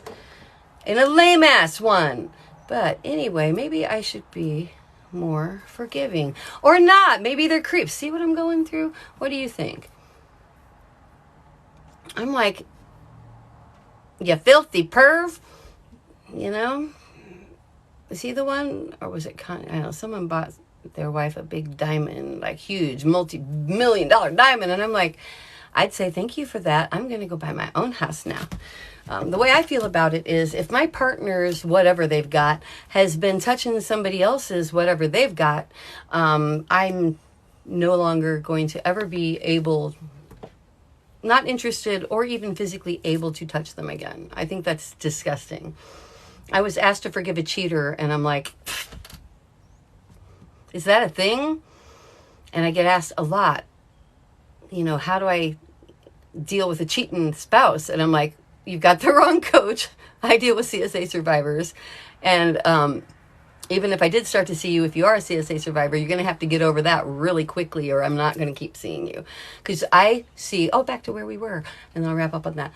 And a lame-ass one. But anyway, maybe I should be more forgiving. Or not. Maybe they're creeps. See what I'm going through? What do you think? I'm like, you filthy perv. You know? Is he the one? Or was it, I don't know, someone bought their wife a big diamond, like huge multi-million-dollar diamond, and I'm like, I'd say thank you for that. I'm going to go buy my own house now. The way I feel about it is, if my partner's whatever they've got has been touching somebody else's whatever they've got, I'm no longer going to ever be able, not interested or even physically able to touch them again. I think that's disgusting. I was asked to forgive a cheater, and I'm like, is that a thing? And I get asked a lot, you know, how do I deal with a cheating spouse? And I'm like, you've got the wrong coach. I deal with CSA survivors. And even if I did start to see you, if you are a CSA survivor, you're going to have to get over that really quickly, or I'm not going to keep seeing you. Because I see, back to where we were, and then I'll wrap up on that.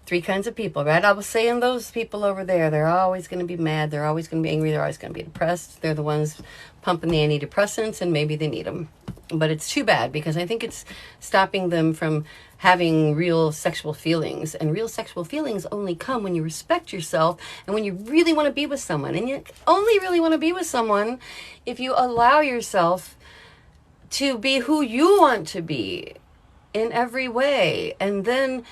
3 kinds of people, right? I was saying those people over there, they're always going to be mad. They're always going to be angry. They're always going to be depressed. They're the ones pumping the antidepressants, and maybe they need them. But it's too bad, because I think it's stopping them from having real sexual feelings. And real sexual feelings only come when you respect yourself and when you really want to be with someone. And you only really want to be with someone if you allow yourself to be who you want to be in every way. And then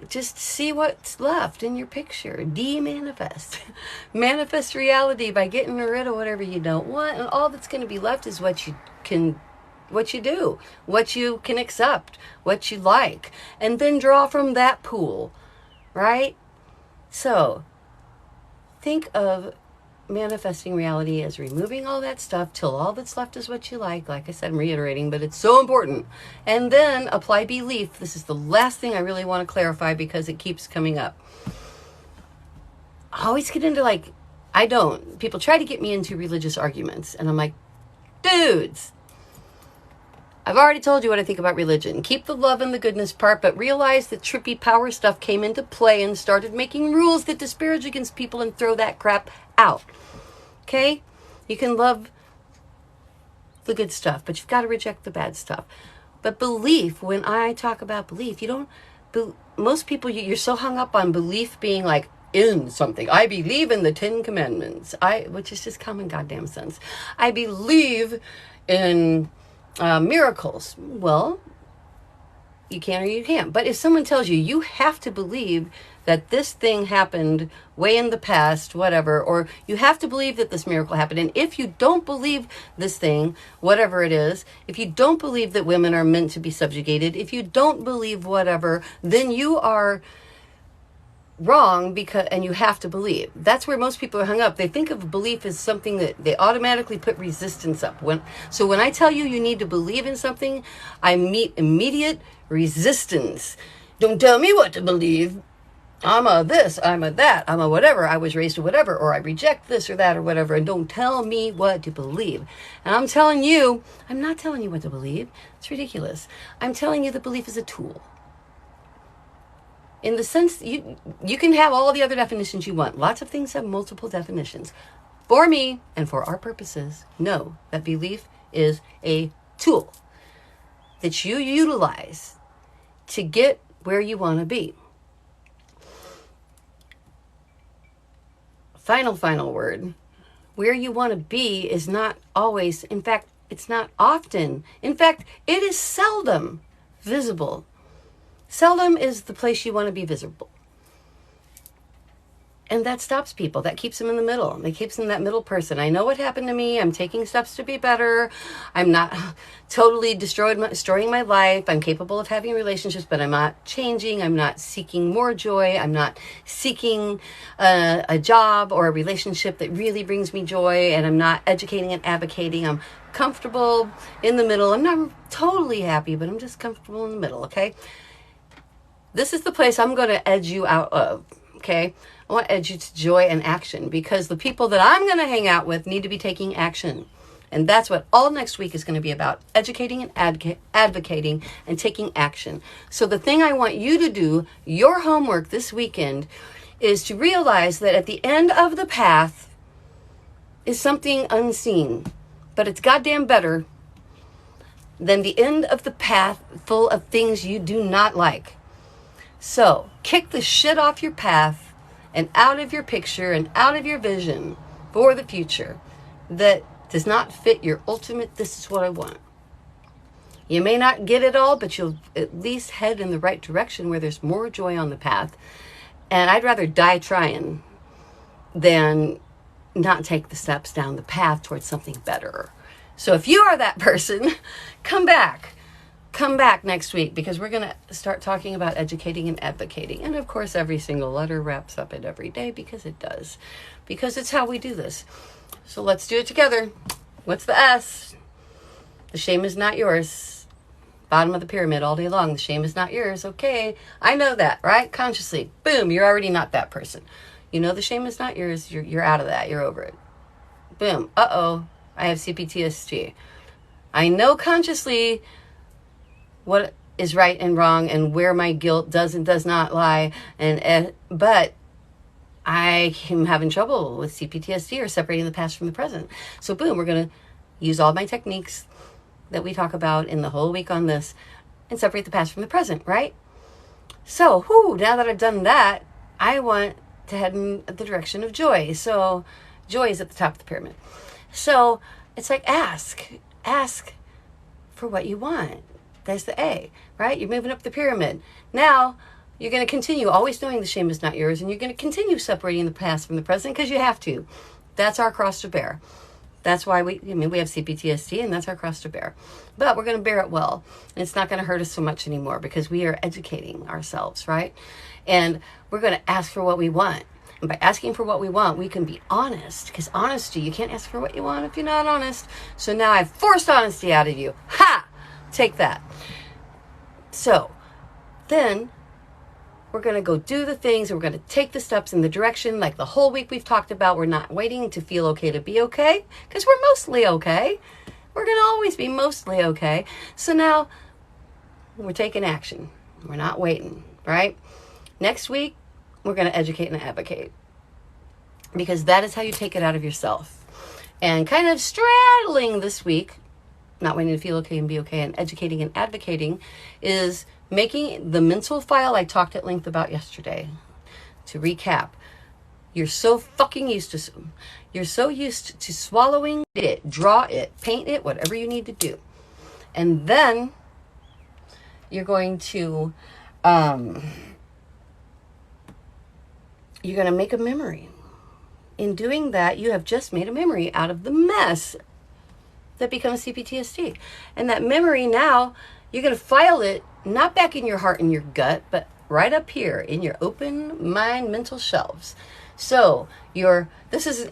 just see what's left in your picture. De-manifest. Manifest reality by getting rid of whatever you don't want. And all that's going to be left is what you do, what you can accept, what you like, and then draw from that pool, right? So think of manifesting reality as removing all that stuff till all that's left is what you like. Like I said, I'm reiterating, but it's so important. And then apply belief. This is the last thing I really want to clarify because it keeps coming up. I always get into people try to get me into religious arguments, and I'm like, dudes, I've already told you what I think about religion. Keep the love and the goodness part, but realize that trippy power stuff came into play and started making rules that disparage against people, and throw that crap out. Okay? You can love the good stuff, but you've got to reject the bad stuff. But belief, when I talk about belief, most people, you're so hung up on belief being like in something. I believe in the 10 Commandments, which is just common goddamn sense. I believe in miracles. Well, you can or you can't. But if someone tells you have to believe that this thing happened way in the past, whatever, or you have to believe that this miracle happened, and if you don't believe this thing, whatever it is, if you don't believe that women are meant to be subjugated, if you don't believe whatever, then you are wrong, and you have to believe. That's where most people are hung up. They think of belief as something that they automatically put resistance up. So when I tell you need to believe in something, I meet immediate resistance. Don't tell me what to believe. I'm a this, I'm a that, I'm a whatever, I was raised a whatever, or I reject this or that or whatever, and don't tell me what to believe. And I'm not telling you what to believe. It's ridiculous. I'm telling you that belief is a tool. In the sense, you can have all the other definitions you want. Lots of things have multiple definitions. For me, and for our purposes, know that belief is a tool that you utilize to get where you want to be. Final word. Where you want to be is not always, in fact, it's not often. In fact, it is seldom visible. Seldom is the place you want to be visible. And that stops people. That keeps them in the middle. It keeps them that middle person. I know what happened to me. I'm taking steps to be better. I'm not totally destroying my life. I'm capable of having relationships, but I'm not changing. I'm not seeking more joy. I'm not seeking a job or a relationship that really brings me joy. And I'm not educating and advocating. I'm comfortable in the middle. I'm not totally happy, but I'm just comfortable in the middle, okay? This is the place I'm going to edge you out of, okay? I want to edge you to joy and action, because the people that I'm going to hang out with need to be taking action. And that's what all next week is going to be about, educating and advocating and taking action. So the thing I want you to do, your homework this weekend, is to realize that at the end of the path is something unseen, but it's goddamn better than the end of the path full of things you do not like. So kick the shit off your path and out of your picture and out of your vision for the future that does not fit your ultimate, this is what I want. You may not get it all, but you'll at least head in the right direction where there's more joy on the path. And I'd rather die trying than not take the steps down the path towards something better. So if you are that person, come back. Come back next week, because we're going to start talking about educating and advocating. And of course, every single letter wraps up it every day, because it does. Because it's how we do this. So let's do it together. What's the S? The shame is not yours. Bottom of the pyramid all day long. The shame is not yours. Okay, I know that, right? Consciously. Boom, you're already not that person. You know the shame is not yours. You're out of that. You're over it. Boom. Uh-oh. I have CPTSD. I know consciously what is right and wrong and where my guilt does and does not lie. But I am having trouble with CPTSD, or separating the past from the present. So boom, we're going to use all my techniques that we talk about in the whole week on this and separate the past from the present, right? So, now that I've done that, I want to head in the direction of joy. So joy is at the top of the pyramid. So it's like ask for what you want. There's the A, right? You're moving up the pyramid. Now you're going to continue always knowing the shame is not yours, and you're going to continue separating the past from the present, because you have to. That's our cross to bear. That's why we have CPTSD, and that's our cross to bear. But we're going to bear it well, and it's not going to hurt us so much anymore, because we are educating ourselves, right? And we're going to ask for what we want. And by asking for what we want, we can be honest, because honesty, you can't ask for what you want if you're not honest. So now I've forced honesty out of you. Ha! Take that. So then we're going to go do the things, and we're going to take the steps in the direction, like the whole week we've talked about. We're not waiting to feel okay to be okay, because we're mostly okay. We're going to always be mostly okay. So now we're taking action. We're not waiting, right? Next week, we're going to educate and advocate, because that is how you take it out of yourself. And kind of straddling this week, not waiting to feel okay and be okay, and educating and advocating, is making the mental file I talked at length about yesterday. To recap, you're so used to swallowing it, draw it, paint it, whatever you need to do. And then you're going to make a memory. In doing that, you have just made a memory out of the mess that becomes CPTSD. And that memory, now you're going to file it not back in your heart and your gut, but right up here in your open mind mental shelves. So I'm going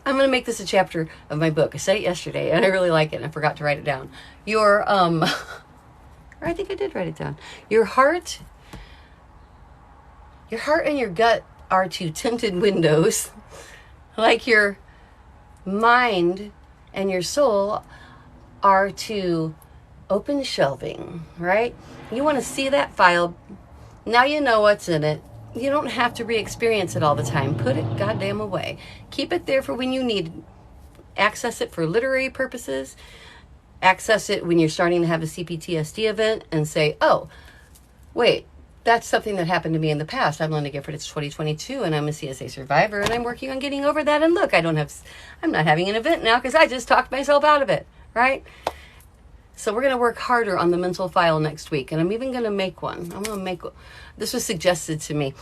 to make this a chapter of my book. I said it yesterday and I really like it, and I forgot to write it down. Or I think I did write it down. Your heart and your gut are two tinted windows, like your mind and your soul are to open shelving, right? You want to see that file. Now you know what's in it. You don't have to re-experience it all the time. Put it goddamn away. Keep it there for when you need it. Access it for literary purposes. Access it when you're starting to have a CPTSD event and say, oh, wait, that's something that happened to me in the past. I'm Linda Gifford. It's 2022 and I'm a CSA survivor and I'm working on getting over that. And look, I'm not having an event now because I just talked myself out of it, right? So we're going to work harder on the mental file next week. And I'm even going to make one. This was suggested to me.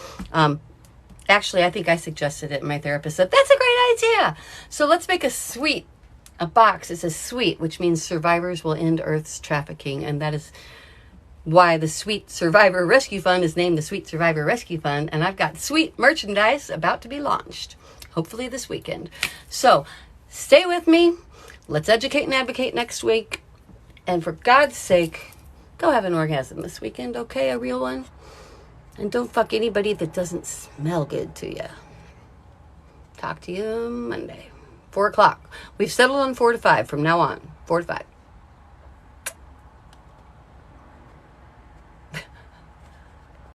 Actually, I think I suggested it. My therapist said, that's a great idea. So let's make a box. It says SWEET, which means survivors will end Earth's trafficking. And that is why the Sweet Survivor Rescue Fund is named the Sweet Survivor Rescue Fund. And I've got sweet merchandise about to be launched, hopefully this weekend. So stay with me. Let's educate and advocate next week. And for God's sake, go have an orgasm this weekend, okay? A real one. And don't fuck anybody that doesn't smell good to you. Talk to you Monday. 4 o'clock. We've settled on 4 to 5 from now on. 4 to 5.